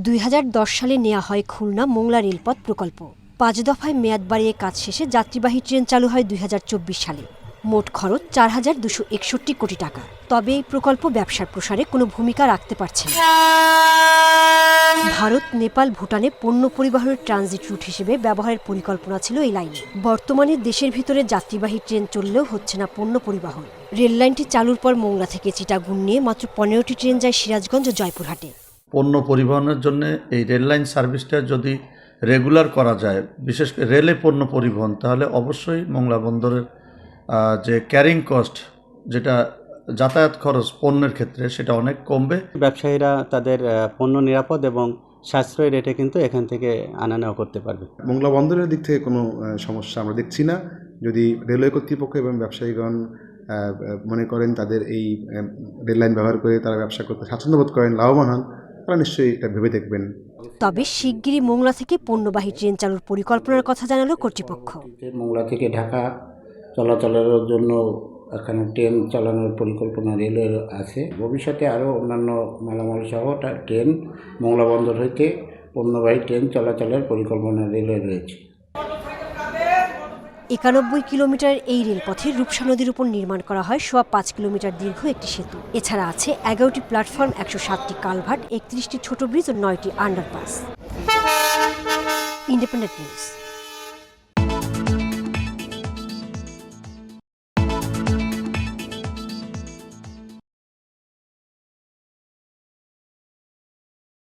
2010 সালে নেওয়া হয় খুলনা মোংলা রেলপথ প্রকল্প। 5 দফায় মেয়াদ বাড়িয়ে কাজ শেষে যাত্রীবাহী ট্রেন চালু হয় 2024 সালে। মোট খরচ 4,261 কোটি টাকা। তবে এই প্রকল্প ব্যবসার প্রসারে কোনো ভূমিকা রাখতে পারছে না। ভারত, নেপাল, ভুটানে পণ্য পরিবহনের ট্রানজিট রুট হিসেবে ব্যবহারের পরিকল্পনা ছিল এই লাইনে। বর্তমানে দেশের ভিতরে যাত্রীবাহী ট্রেন চললেও হচ্ছে না পণ্য পরিবহন। রেল লাইনটি চালুর পর মোংলা থেকে চিটাগং নিয়ে মাত্র 15টি ট্রেন যায় সিরাজগঞ্জ ও জয়পুরহাটে। পণ্য পরিবহনের জন্য এই রেল লাইন সার্ভিসটা যদি রেগুলার করা যায়, বিশেষ করে রেলে পণ্য পরিবহন, তাহলে অবশ্যই মোংলা বন্দরের যে ক্যারিং কস্ট, যেটা যাতায়াত খরচ পণ্যের ক্ষেত্রে, সেটা অনেক কমবে। ব্যবসায়ীরা তাদের পণ্য নিরাপদ এবং সাশ্রয়ী রেটে কিন্তু এখান থেকে আনা নেওয়া করতে পারবে। মোংলা বন্দরের দিক থেকে কোনো সমস্যা আমরা দেখছি না। যদি রেলওয়ে কর্তৃপক্ষ এবং ব্যবসায়ীগণ মনে করেন তাদের এই রেল লাইন ব্যবহার করে তারা ব্যবসা করতে স্বাচ্ছন্দ্য বোধ করেন, লাভবান হন, তারা নিশ্চয়ই এটা ভেবে দেখবেন। তবে শিগগিরই মোংলা থেকে পণ্যবাহী ট্রেন চালুর পরিকল্পনার কথা জানালো কর্তৃপক্ষ। মোংলা থেকে ঢাকা চলাচলের জন্য এখানে ট্রেন চালানোর পরিকল্পনা রেলের আছে। ভবিষ্যতে আরও অন্যান্য মালামাল সহ ট্রেন মোংলা বন্দর হইতে পণ্যবাহী ট্রেন চলাচলের পরিকল্পনা রেলের রয়েছে। 91 কিলোমিটার এই রেলপথে রূপসা নদীর উপর নির্মাণ করা হয় 5.25 কিলোমিটার দীর্ঘ একটি সেতু। এছাড়া আছে 11টি প্ল্যাটফর্ম, 107টি কালভার্ট, 31টি ছোট ব্রিজ ও 9টি আন্ডারপাস। Independent news.